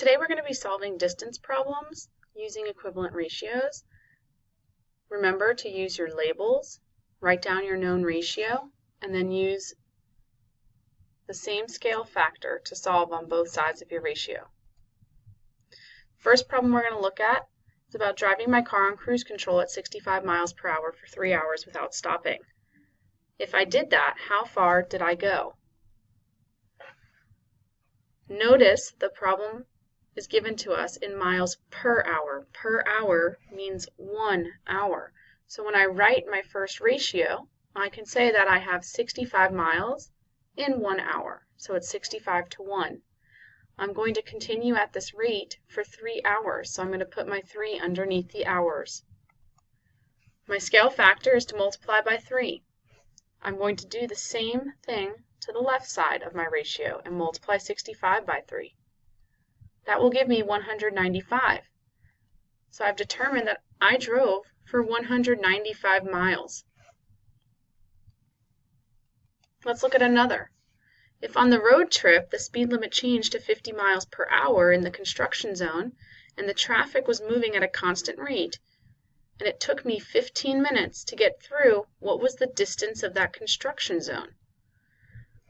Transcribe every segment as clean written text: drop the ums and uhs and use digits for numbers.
Today we're going to be solving distance problems using equivalent ratios. Remember to use your labels, write down your known ratio, and then use the same scale factor to solve on both sides of your ratio. First problem we're going to look at is about driving my car on cruise control at 65 miles per hour for 3 hours without stopping. If I did that, how far did I go? Notice the problem is given to us in miles per hour. Per hour means 1 hour. So when I write my first ratio, I can say that I have 65 miles in 1 hour. So it's 65 to 1. I'm going to continue at this rate for 3 hours. So I'm going to put my 3 underneath the hours. My scale factor is to multiply by 3. I'm going to do the same thing to the left side of my ratio and multiply 65 by 3. That will give me 195. So I've determined that I drove for 195 miles. Let's look at another. If on the road trip the speed limit changed to 50 miles per hour in the construction zone and the traffic was moving at a constant rate, and it took me 15 minutes to get through, what was the distance of that construction zone?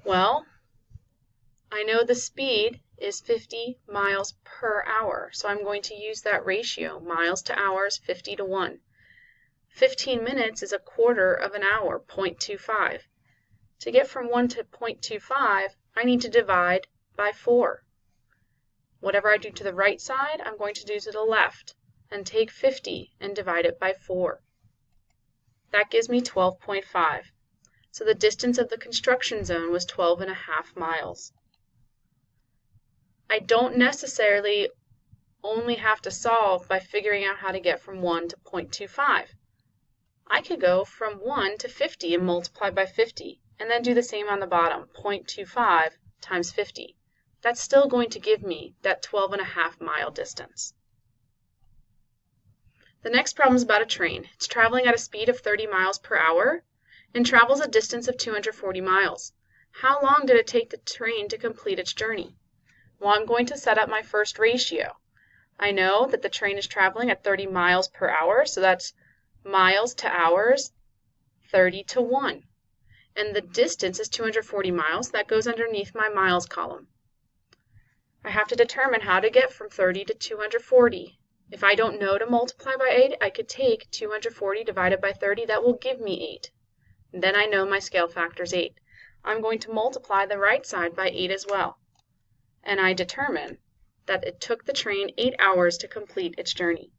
Well, I know the speed is 50 miles per hour, so I'm going to use that ratio, miles to hours, 50 to 1. 15 minutes is a quarter of an hour, 0.25. To get from 1 to 0.25, I need to divide by 4. Whatever I do to the right side, I'm going to do to the left, and take 50 and divide it by 4. That gives me 12.5. So the distance of the construction zone was 12.5 miles. I don't necessarily only have to solve by figuring out how to get from 1 to 0.25. I could go from 1 to 50 and multiply by 50, and then do the same on the bottom, 0.25 times 50. That's still going to give me that 12.5 mile distance. The next problem is about a train. It's traveling at a speed of 30 miles per hour and travels a distance of 240 miles. How long did it take the train to complete its journey? Well, I'm going to set up my first ratio. I know that the train is traveling at 30 miles per hour, so that's miles to hours, 30 to 1. And the distance is 240 miles. That goes underneath my miles column. I have to determine how to get from 30 to 240. If I don't know to multiply by 8, I could take 240 divided by 30. That will give me 8. And then I know my scale factor is 8. I'm going to multiply the right side by 8 as well. And I determine that it took the train 8 hours to complete its journey.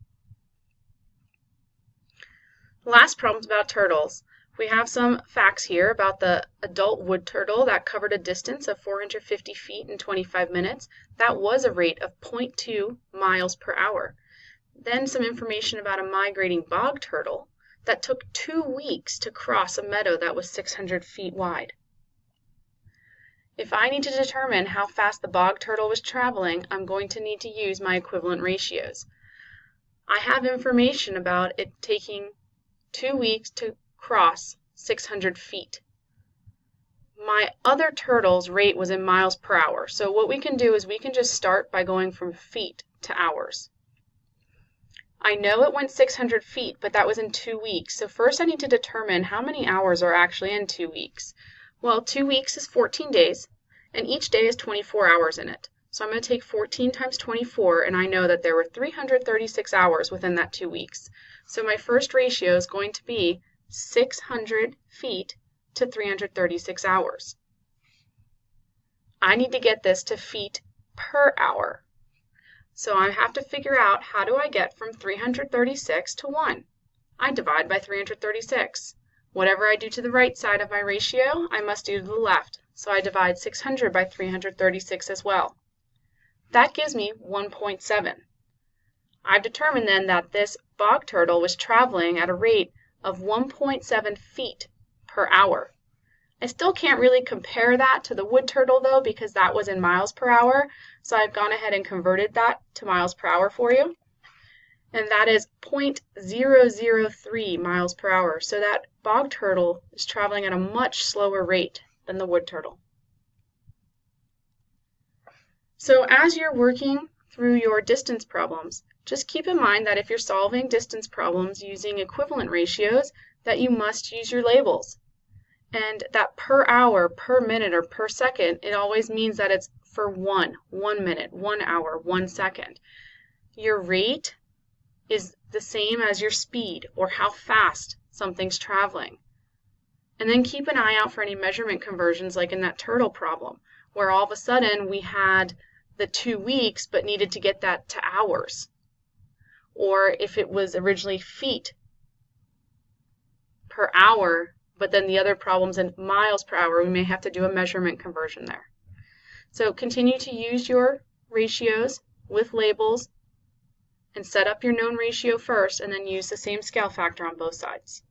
The last problem is about turtles. We have some facts here about the adult wood turtle that covered a distance of 450 feet in 25 minutes. That was a rate of 0.2 miles per hour. Then some information about a migrating bog turtle that took 2 weeks to cross a meadow that was 600 feet wide. If I need to determine how fast the bog turtle was traveling, I'm going to need to use my equivalent ratios. I have information about it taking 2 weeks to cross 600 feet. My other turtle's rate was in miles per hour, so what we can do is we can just start by going from feet to hours. I know it went 600 feet, but that was in 2 weeks, so first I need to determine how many hours are actually in 2 weeks. Well, 2 weeks is 14 days, and each day is 24 hours in it. So I'm going to take 14 times 24, and I know that there were 336 hours within that 2 weeks. So my first ratio is going to be 600 feet to 336 hours. I need to get this to feet per hour. So I have to figure out how do I get from 336 to 1. I divide by 336. Whatever I do to the right side of my ratio, I must do to the left. So I divide 600 by 336 as well. That gives me 1.7. I've determined then that this bog turtle was traveling at a rate of 1.7 feet per hour. I still can't really compare that to the wood turtle though, because that was in miles per hour. So I've gone ahead and converted that to miles per hour for you. And that is 0.003 miles per hour. So that bog turtle is traveling at a much slower rate than the wood turtle. So as you're working through your distance problems, just keep in mind that if you're solving distance problems using equivalent ratios, that you must use your labels. And that per hour, per minute, or per second, it always means that it's for 1 minute, 1 hour, 1 second. Your rate is the same as your speed or how fast something's traveling. And then keep an eye out for any measurement conversions like in that turtle problem, where all of a sudden we had the 2 weeks but needed to get that to hours. Or if it was originally feet per hour, but then the other problem's in miles per hour, we may have to do a measurement conversion there. So continue to use your ratios with labels and set up your known ratio first, and then use the same scale factor on both sides.